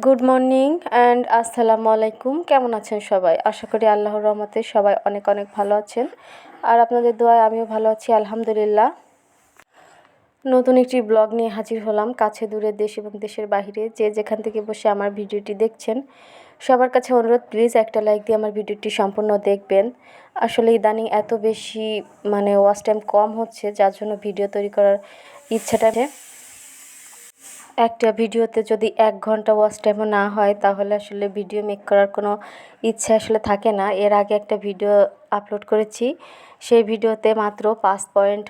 Good morning and আসসালামু আলাইকুম। কেমন আছেন সবাই? আশা করি আল্লাহর রহমতে সবাই অনেক অনেক ভালো আছেন। আর আপনাদের দোয়ায় আমিও ভালো আছি আলহামদুলিল্লাহ। নতুন একটি ব্লগ নিয়ে হাজির হলাম। কাছে দূরে, দেশ এবং দেশের বাহিরে যে যেখান থেকে বসে আমার ভিডিওটি দেখছেন, সবার কাছে অনুরোধ, প্লিজ একটা লাইক দিয়ে আমার ভিডিওটি সম্পূর্ণ দেখবেন। আসলে ইদানিং এত বেশি ওয়াচ টাইম কম হচ্ছে, যার জন্য ভিডিও তৈরি করার ইচ্ছাটা একটা ভিডিওতে যদি 1 ঘন্টা ওয়াচ টাইমও না হয় তাহলে আসলে ভিডিও মেক করার কোনো ইচ্ছা আসলে থাকে না। এর আগে একটা ভিডিও আপলোড করেছি, সেই ভিডিওতে মাত্র 5 পয়েন্ট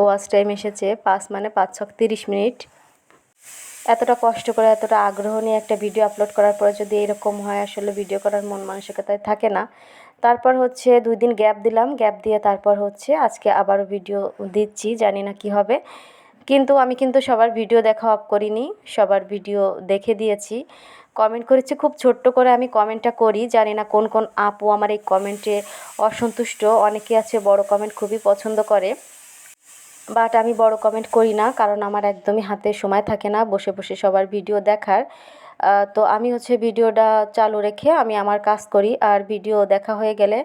ওয়াচ টাইম এসেছে। 5 মানে 5 ছক 30 মিনিট। এতটা কষ্ট করে এতটা আগ্রহ নিয়ে একটা ভিডিও আপলোড করার পরে যদি এরকম হয়, আসলে ভিডিও করার মন মানসিকতায় থাকে না। তারপর 2 দিন গ্যাপ দিলাম, গ্যাপ দিয়ে তারপর আজকে আবারও ভিডিও দিচ্ছি, জানি না কি হবে। কিন্তু আমি সবার ভিডিও দেখা অফ করিনি, সবার ভিডিও দেখে দিয়েছি। কমেন্ট করেছি, খুব ছোট্ট করে আমি কমেন্টটা করি, জানি না কোন কোন আপু আমার এই কমেন্টে অসন্তুষ্ট। অনেকে আছে বড় কমেন্ট খুবই পছন্দ করে, বাট আমি বড় কমেন্ট করি না, কারণ আমার একদমই হাতে সময় থাকে না বসে বসে সবার ভিডিও দেখার। তো আমি ভিডিওটা চালু রেখে আমি আমার কাজ করি, আর ভিডিও দেখা হয়ে গেলে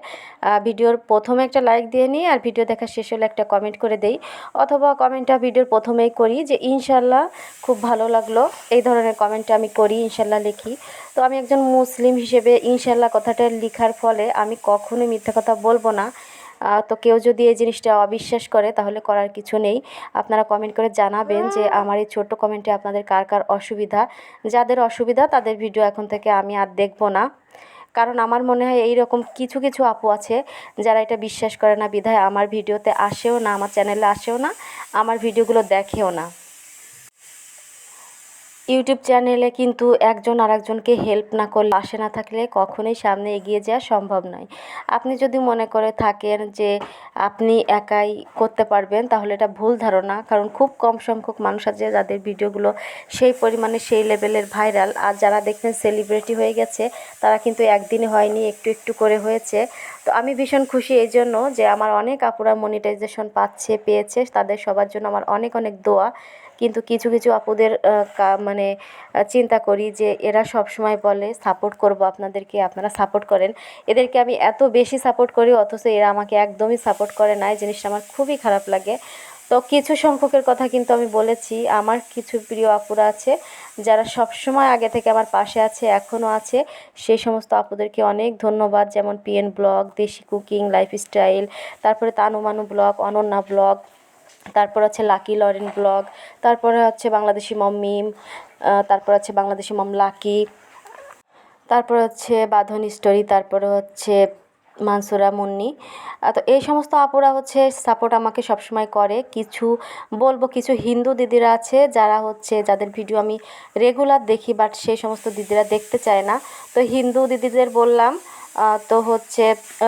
ভিডিওর প্রথমে একটা লাইক দিয়ে নিই, আর ভিডিও দেখা শেষ হলে একটা কমেন্ট করে দেই, অথবা কমেন্টটা ভিডিওর প্রথমেই করি যে ইনশাল্লাহ খুব ভালো লাগলো, এই ধরনের কমেন্টটা আমি করি, ইনশাল্লাহ লিখি। তো আমি একজন মুসলিম হিসেবে ইনশাল্লাহ কথাটা লেখার ফলে আমি কখনোই মিথ্যা কথা বলবো না। তো কেউ যদি এই জিনিসটা অবিশ্বাস করে তাহলে করার কিছু নেই। আপনারা কমেন্ট করে জানাবেন যে আমার এই ছোট্ট কমেন্টে আপনাদের কার কার অসুবিধা। যাদের অসুবিধা তাদের ভিডিও এখন থেকে আমি আর দেখব না, কারণ আমার মনে হয় এই রকম কিছু কিছু আপু আছে যারা এটা বিশ্বাস করে না, বিধায় আমার ভিডিওতে আসেও না, আমার চ্যানেলে আসেও না, আমার ভিডিওগুলো দেখেও না। ইউটিউব চ্যানেলে কিন্তু একজন আরেকজনকে হেল্প না করলে, পাশে না থাকলে কখনোই সামনে এগিয়ে যাওয়া সম্ভব নয়। আপনি যদি মনে করে থাকেন যে আপনি একাই করতে পারবেন, তাহলে এটা ভুল ধারণা, কারণ খুব কম সংখ্যক মানুষ আছে যাদের ভিডিওগুলো সেই পরিমাণে সেই লেভেলের ভাইরাল। আর যারা দেখবেন সেলিব্রিটি হয়ে গেছে, তারা কিন্তু একদিনে হয়নি, একটু একটু করে হয়েছে। তো আমি ভীষণ খুশি এই জন্য যে আমার অনেক আপুরা মনিটাইজেশন পেয়েছে, তাদের সবার জন্য আমার অনেক অনেক দোয়া। কিন্তু কিছু কিছু আপুদের চিন্তা করি যে এরা সব সময় বলে সাপোর্ট করব আপনাদেরকে, আপনারা সাপোর্ট করেন। এদেরকে আমি এত বেশি সাপোর্ট করি, অথচ এরা আমাকে একদমই সাপোর্ট করে না। এই জিনিসটা আমার খুবই খারাপ লাগে। তো কিছু সংখ্যকের কথা কিন্তু আমি বলেছি, আমার কিছু প্রিয় আপুরা আছে যারা সব সময় আগে থেকে আমার পাশে আছে, এখনও আছে। সেই সমস্ত আপুদেরকে অনেক ধন্যবাদ, যেমন পিএন ব্লগ, দেশি কুকিং, লাইফস্টাইল, তারপরে তানু মানু ব্লগ, অনন্যা ব্লগ, তারপর লাকি লরেন ব্লগ, তারপরে বাংলাদেশি মম মিম, তারপর বাংলাদেশি মম লাকি, তারপর বাঁধন স্টোরি, তারপরে মানসুরা মুন্নি। তো এই সমস্ত আপুরা সাপোর্ট আমাকে সবসময় করে। কিছু হিন্দু দিদিরা আছে যারা যাদের ভিডিও আমি রেগুলার দেখি, বাট সেই সমস্ত দিদিরা দেখতে চায় না। তো হিন্দু দিদিদের বললাম, তো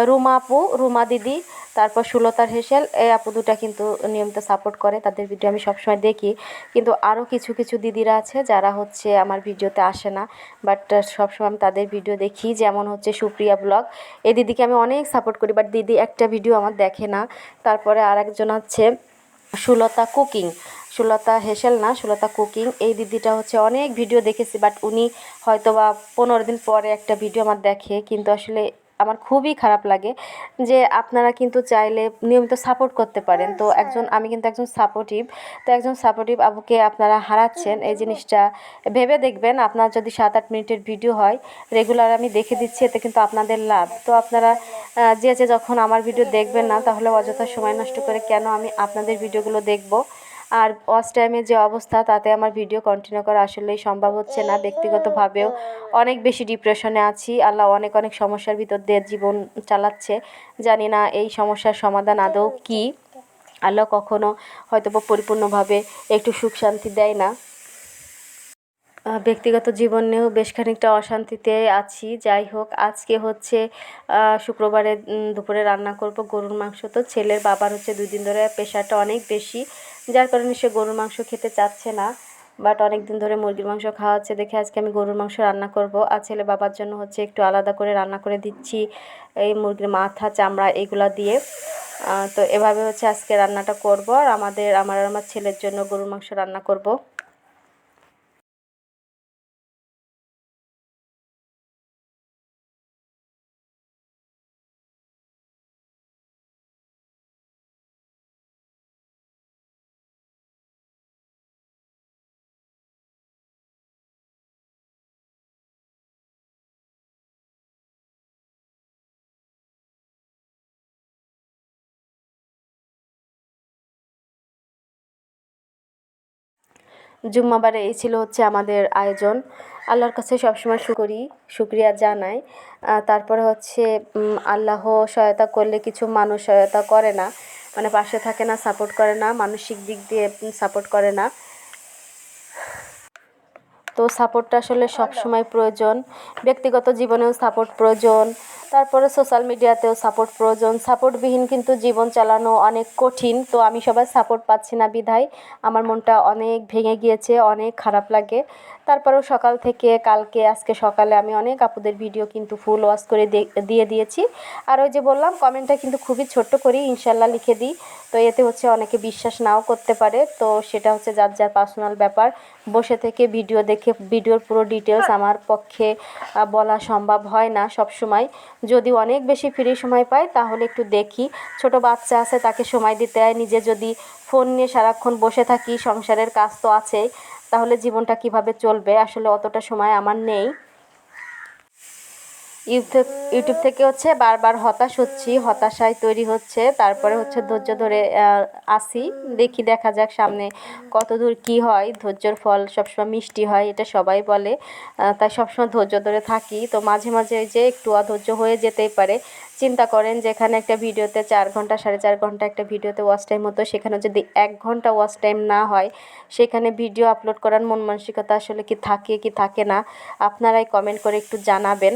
রুমা আপু, রুমা দিদি, তারপর সুলতার হেসেল, এই আপু দুটা কিন্তু নিয়মিত সাপোর্ট করে, তাদের ভিডিও আমি সবসময় দেখি। কিন্তু আরও কিছু কিছু দিদিরা আছে যারা আমার ভিডিওতে আসে না, বাট সবসময় আমি তাদের ভিডিও দেখি, যেমন সুপ্রিয়া ব্লগ। এই দিদিকে আমি অনেক সাপোর্ট করি, বাট দিদি একটা ভিডিও আমার দেখে না। তারপরে আরেকজন সুলতা কুকিং, সুলতা হেসেল না, সুলতা কুকিং। এই দিদিটা অনেক ভিডিও দেখেছি, বাট উনি হয়তো বা 15 দিন পরে একটা ভিডিও আমার দেখে। কিন্তু আসলে আমার খুবই খারাপ লাগে যে আপনারা কিন্তু চাইলে নিয়মিত সাপোর্ট করতে পারেন। তো আমি কিন্তু একজন সাপোর্টিভ, তো একজন সাপোর্টিভ আপুকে আপনারা হারাচ্ছেন। এই জিনিসটা ভেবে দেখবেন। আপনার যদি 7-8 মিনিটের ভিডিও হয়, রেগুলার আমি দেখে দিচ্ছি, এতে কিন্তু আপনাদের লাভ। তো আপনারা যে যখন আমার ভিডিও দেখবেন না, তাহলে অযথা সময় নষ্ট করে কেন আমি আপনাদের ভিডিওগুলো দেখব। আর ওয়াচ টাইমের যে অবস্থা, তাতে আমার ভিডিও কন্টিনিউ করা আসলেই সম্ভব হচ্ছে না। ব্যক্তিগতভাবেও অনেক বেশি ডিপ্রেশনে আছি, আল্লাহ অনেক অনেক সমস্যার ভিতর দিয়ে জীবন চালাচ্ছে। জানি না এই সমস্যার সমাধান আদৌ কী। আল্লাহ কখনো হয়তো পরিপূর্ণভাবে একটু সুখ শান্তি দেয় না। ব্যক্তিগত জীবনেও বেশ খানিকটা অশান্তিতে আছি। যাই হোক, আজকে শুক্রবারে দুপুরে রান্না করব গরুর মাংস। তো ছেলের বাবার 2 দিন ধরে প্রেশারটা অনেক বেশি, যার কারণে সে গরুর মাংস খেতে চাচ্ছে না, বাট অনেক দিন ধরে মুরগির মাংস খাওয়া হচ্ছে দেখে আজকে আমি গরুর মাংস রান্না করব। আর ছেলে বাবার জন্য একটু আলাদা করে রান্না করে দিচ্ছি, এই মুরগির মাথা, চামড়া এগুলা দিয়ে। তো এভাবে আজকে রান্নাটা করব, আর আমার ছেলের জন্য গরুর মাংস রান্না করব। জুম্মাবারে এই ছিল হচ্ছে আমাদের আয়োজন। আল্লাহর কাছে সবসময় শুকরিয়া জানাই। তারপরে হচ্ছে আল্লাহ সহায়তা করলে কিছু মানুষ সহায়তা করে না, মানে পাশে থাকে না, সাপোর্ট করে না, মানসিক দিক দিয়ে সাপোর্ট করে না। তো সাপোর্টটা আসলে সবসময় প্রয়োজন, ব্যক্তিগত জীবনেও সাপোর্ট প্রয়োজন, তারপরে সোশ্যাল মিডিয়াতেও সাপোর্ট প্রয়োজন। সাপোর্টবিহীন কিন্তু জীবন চালানো অনেক কঠিন। তো আমি সবার সাপোর্ট পাচ্ছি না বিধায় আমার মনটা অনেক ভেঙে গিয়েছে, অনেক খারাপ লাগে। তারপরেও সকাল থেকে আজকে সকালে আমি অনেক আপুদের ভিডিও কিন্তু ফুল ওয়াচ করে দিয়ে দিয়েছি। আর ওই যে বললাম কমেন্টটা কিন্তু খুবই ছোট্ট করি ইনশাল্লাহ লিখে দিই। তো এতে হচ্ছে অনেকে বিশ্বাস নাও করতে পারে, তো সেটা হচ্ছে যার যার পার্সোনাল ব্যাপার। বসে থেকে ভিডিও দেখে ভিডিওর পুরো ডিটেলস আমার পক্ষে বলা সম্ভব হয় না সব সময়। যদি অনেক বেশি ফ্রি সময় পাই তাহলে একটু দেখি। ছোট বাচ্চা আছে, তাকে সময় দিতে হয়। নিজে যদি ফোন নিয়ে সারাক্ষণ বসে থাকি, সংসারের কাজ তো আছেই, তাহলে জীবনটা কিভাবে চলবে? আসলে অতটা সময় আমার নেই। ইউটিউব থেকে হচ্ছে বারবার হতাশ হচ্ছি, হতাশায় তৈরি হচ্ছে। তারপরে হচ্ছে ধৈর্য ধরে আসি, দেখা যাক সামনে কত দূর কী হয়। ধৈর্যের ফল সবসময় মিষ্টি হয়, এটা সবাই বলে। তাই সবসময় ধৈর্য ধরে থাকি। তো মাঝে মাঝে ওই যে একটু অধৈর্য হয়ে যেতেই পারে। চিন্তা করেন যেখানে একটা ভিডিওতে 4 ঘন্টা 4.5 ঘন্টা একটা ভিডিওতে ওয়াচ টাইম হতো, সেখানে যদি 1 ঘন্টা ওয়াচ টাইম না হয়, সেখানে ভিডিও আপলোড করার মন মানসিকতা আসলে কি থাকে না? আপনারাই কমেন্ট করে একটু জানাবেন।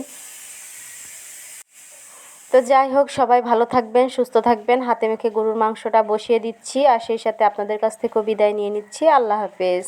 তো যাই হোক, সবাই ভালো থাকবেন, সুস্থ থাকবেন। হাতে মেখে গরুর মাংসটা বসিয়ে দিচ্ছি, আর সেই সাথে আপনাদের কাছ থেকেও বিদায় নিয়ে নিচ্ছি। আল্লাহ হাফেজ।